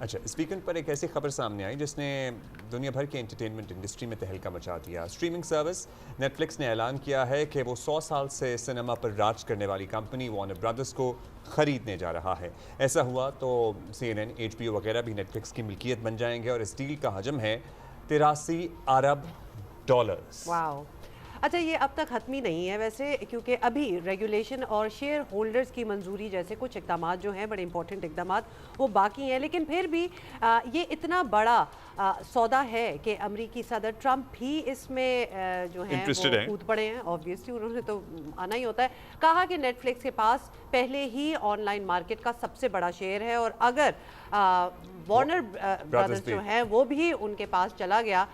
अच्छा, इस वीकेंड पर एक ऐसी खबर सामने आई जिसने दुनिया भर की एंटरटेनमेंट इंडस्ट्री में तहलका मचा दिया। स्ट्रीमिंग सर्विस नेटफ्लिक्स ने ऐलान किया है कि वो 100 साल से सिनेमा पर राज करने वाली कंपनी वार्नर ब्रदर्स को खरीदने जा रहा है। ऐसा हुआ तो CNN, HBO वगैरह भी नेटफ्लिक्स की मिल्कियत बन जाएंगे और इस डील का हजम है 83 अरब डॉलर्स। वाओ। अच्छा, ये अब तक खत्म ही नहीं है वैसे, क्योंकि अभी रेगुलेशन और शेयर होल्डर्स की मंजूरी जैसे कुछ इकदाम जो हैं, बड़े इंपॉर्टेंट इकदाम, वो बाकी हैं। लेकिन फिर भी ये इतना बड़ा सौदा है कि अमरीकी सदर ट्रंप भी इसमें जो है वो कूद पड़े हैं। ऑब्वियसली उन्होंने तो आना ही होता है। कहा कि नेटफ्लिक्स के पास पहले ही ऑनलाइन मार्केट का सबसे बड़ा शेयर है और अगर वार्नर ब्रदर्स जो हैं वो भी उनके पास चला गया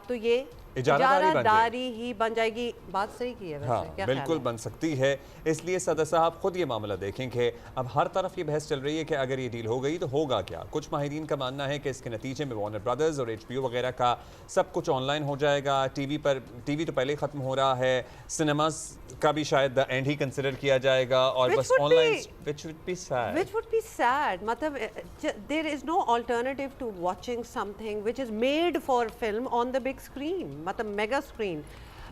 तो ये इजारादारी ही बन जाएगी। बात सही की है वैसे। हाँ, क्या बिल्कुल बन सकती है। इसलिए सदर साहब खुद ये मामला देखेंगे। अब हर तरफ ये बहस चल रही है कि अगर ये डील हो गई तो होगा क्या। कुछ माहिरीन का मानना है कि इसके नतीजे में वार्नर ब्रदर्स और HBO वगैरह का सब कुछ ऑनलाइन हो जाएगा। टीवी तो पहले ही खत्म हो रहा है। सिनेमास का भी शायद द एंड ही कंसिडर किया जाएगा और बस online which would be sad. मतलब there is no alternative to watching something which is made for film on the big screen, मतलब mega screen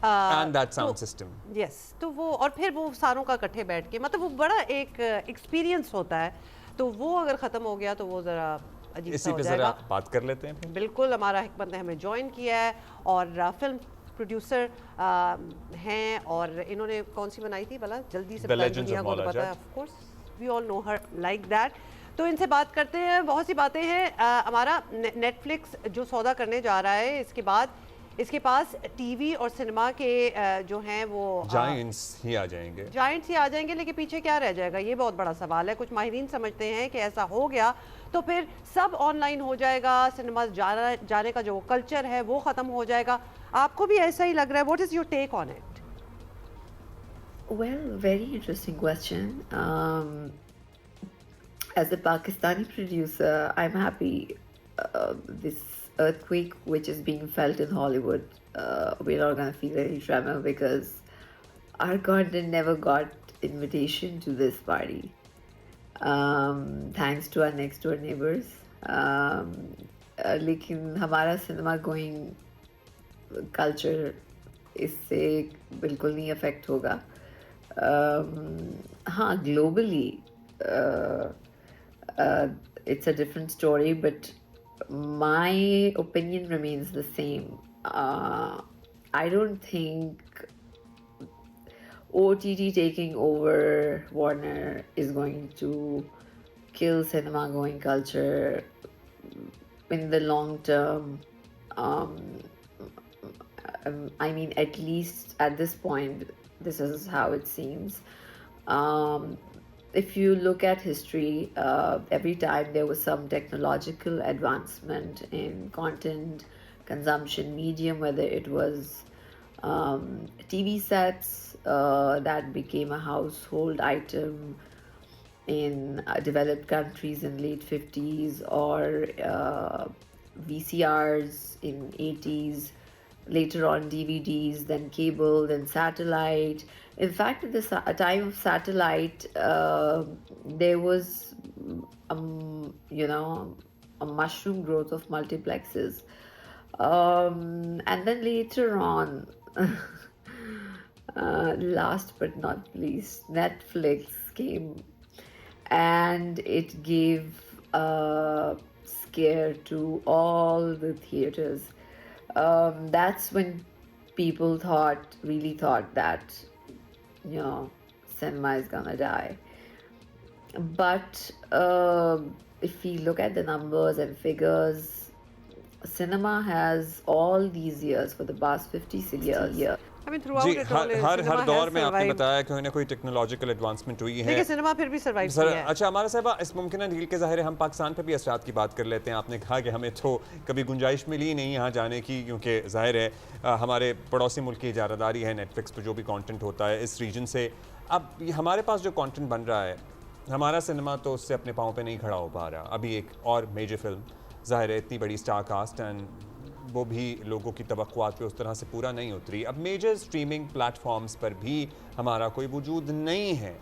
and that sound system. Yes, तो वो और फिर वो सारों का इकट्ठे बैठ के, मतलब वो बड़ा एक एक्सपीरियंस होता है। तो वो अगर ख़त्म हो गया तो वो ज़रा अजीब सा हो जाएगा। इसी पे बात कर लेते हैं फिर। बिल्कुल, हमारा हिकमत ने हमें ज्वाइन किया है और फिल्म प्रोड्यूसर हैं और इन्होंने कौन सी बनाई थी भला, जल्दी से दुनिया को तो पता है। Of course we all know her like that. तो इनसे बात करते हैं। बहुत सी बातें हैं। हमारा नेटफ्लिक्स जो सौदा करने जा रहा है, इसके बाद इसके पास टीवी और सिनेमा के जो हैं वो जायंट्स ही आ जाएंगे। लेकिन पीछे क्या रह जाएगा, ये बहुत बड़ा सवाल है। कुछ माहिरीन समझते हैं कि ऐसा हो गया तो फिर सब ऑनलाइन हो जाएगा, सिनेमा जाने का जो कल्चर है वो ख़त्म हो जाएगा। आपको भी ऐसा ही लग रहा है? What is your take on it? Well, very interesting question. As a Pakistani producer, I'm happy this earthquake which is being felt in Hollywood, we're not going to feel any tremor because our content never got invitation to this party, thanks to our next door neighbors. लेकिन हमारा cinema going culture इससे बिल्कुल नहीं affect होगा। हाँ, globally it's a different story, but my opinion remains the same. I don't think OTT taking over Warner is going to kill cinema going culture in the long term. I mean, at least at this point, this is how it seems. If you look at history, every time there was some technological advancement in content consumption medium, whether it was TV sets that became a household item in developed countries in late 50s, or VCRs in 80s, later on DVDs, then cable, then satellite. In fact, at the time of satellite, there was a mushroom growth of multiplexes, and then later on, last but not least, Netflix came and it gave a scare to all the theaters. That's when people really thought that cinema is gonna die. But if we look at the numbers and figures, cinema has all these years, for the past 50-60 years. I mean, throughout it all, हर दौर में आपने बताया कि उन्हें कोई technological advancement हुई है, लेकिन सिनेमा फिर भी सर्वाइव किया है। अच्छा, हमारा साहब इस मुमकिन डील के ज़ाहिर है हम पाकिस्तान पे भी असरात की बात कर लेते हैं। आपने कहा कि हमें तो कभी गुंजाइश मिली नहीं यहाँ जाने की, क्योंकि ज़ाहिर है हमारे पड़ोसी मुल्क की इजारादारी है नेटफ्लिक्स पर जो भी कंटेंट होता है इस रीजन से। अब हमारे पास जो कंटेंट बन रहा है, हमारा सिनेमा तो उससे अपने पाँव पे नहीं खड़ा हो पा रहा। अभी एक और मेजर फिल्म ज़ाहिर है इतनी बड़ी स्टार कास्ट एंड वो भी लोगों की तवक्कुआत पे उस तरह से पूरा नहीं उतरी। अब मेजर स्ट्रीमिंग प्लेटफॉर्म्स पर भी हमारा कोई वजूद नहीं है।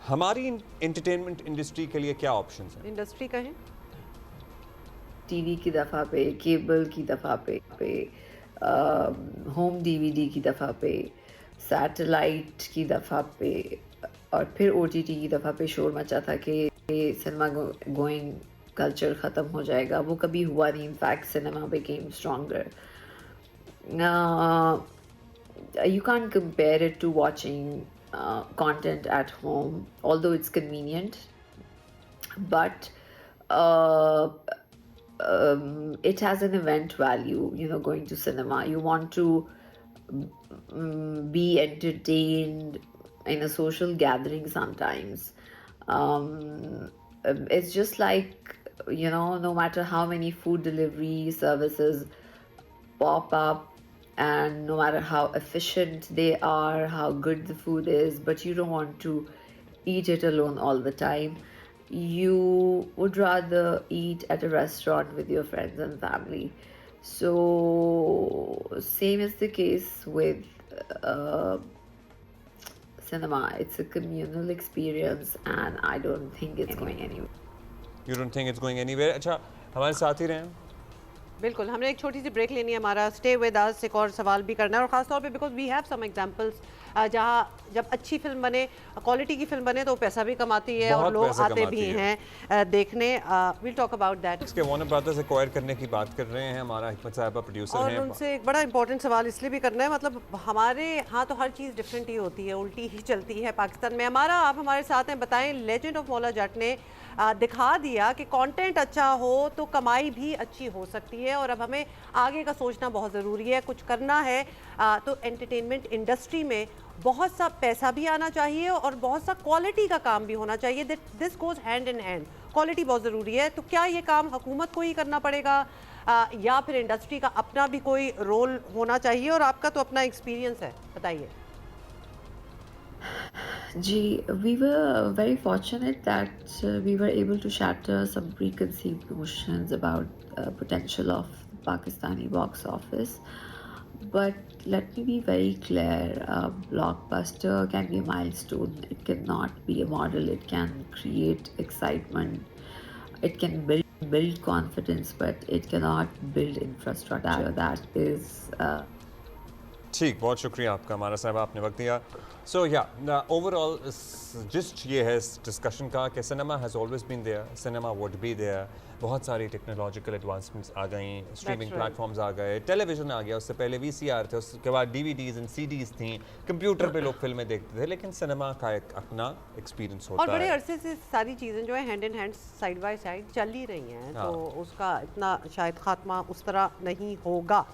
हमारी एंटरटेनमेंट इंडस्ट्री के लिए क्या ऑप्शंस हैं? इंडस्ट्री कहें टीवी की दफ़ा पे, केबल की दफ़ा पे, होम डीवीडी की दफ़ा पे, सैटेलाइट की दफ़ा पे, और फिर ओटीटी की दफ़ा पे शोर मचा था कि सिनेमा गोइंग कल्चर ख़त्म हो जाएगा। वो कभी हुआ नहीं। In fact cinema became stronger. You can't compare it to watching content at home, although it's convenient, but uh, it has an event value. You know, going to cinema, you want to be entertained in a social gathering sometimes. It's just like, you know, no matter how many food delivery services pop up, and no matter how efficient they are, how good the food is, but you don't want to eat it alone all the time. You would rather eat at a restaurant with your friends and family. So, same is the case with uh, cinema. It's a communal experience, and I don't think it's going anywhere. You don't think it's going anywhere? अच्छा, हमारे साथ ही रहें। बिल्कुल, हमने एक छोटी सी break लेनी है। हमारा स्टे विद अस, एक और सवाल भी करना है, और ख़ास तौर पे because we have some examples जहाँ जब अच्छी फिल्म बने, क्वालिटी की फिल्म बने, तो पैसा भी कमाती है और लोग आते भी हैं देखने। Will talk about that. इसके वार्नर ब्रदर्स एक्वायर करने की बात कर रहे हैं, हमारा हिकमत साहिबा प्रोड्यूसर हैं। और उनसे एक बड़ा इंपॉर्टेंट सवाल इसलिए भी करना है, मतलब हमारे यहाँ तो हर चीज़ डिफरेंट ही होती है, उल्टी ही चलती है पाकिस्तान में। हमारा आप हमारे साथ हैं, बताएं। लेजेंड ऑफ मौला जट ने दिखा दिया कि कंटेंट अच्छा हो तो कमाई भी अच्छी हो सकती है, और अब हमें आगे का सोचना बहुत ज़रूरी है। कुछ करना है तो एंटरटेनमेंट इंडस्ट्री में बहुत सा पैसा भी आना चाहिए और बहुत सा क्वालिटी का काम भी होना चाहिए। This goes hand in hand. Quality बहुत ज़रूरी है। तो क्या ये काम हुकूमत को ही करना पड़ेगा या फिर इंडस्ट्री का अपना भी कोई रोल होना चाहिए? और आपका तो अपना एक्सपीरियंस है, बताइए। Gee, we were very fortunate that we were able to shatter some preconceived notions about potential of Pakistani box office. But let me be very clear: a blockbuster can be a milestone. It cannot be a model. It can create excitement. It can build confidence, but it cannot build infrastructure. That is. ठीक, बहुत शुक्रिया आपका हमारा साहब, आपने वक्त दिया। सो या ओवरऑल जिस्ट ये है इस डिस्कशन का कि cinema has always been there, cinema would be there. बहुत सारी टेक्नोलॉजिकल एडवांसमेंट्स आ गई, स्ट्रीमिंग प्लेटफॉर्म्स आ गए, टेलीविज़न आ गया, उससे पहले वीसीआर थे, उसके बाद डीवीडीज़ एंड सीडीज़ थी, कंप्यूटर पे लोग फिल्में देखते थे, लेकिन सिनेमा का एक अपना एक्सपीरियंस होता है। और बड़े अरसे से सारी चीज़ें जो है hand in hand, side by side चल ही रही हैं, तो उसका इतना शायद खात्मा उस तरह नहीं होगा।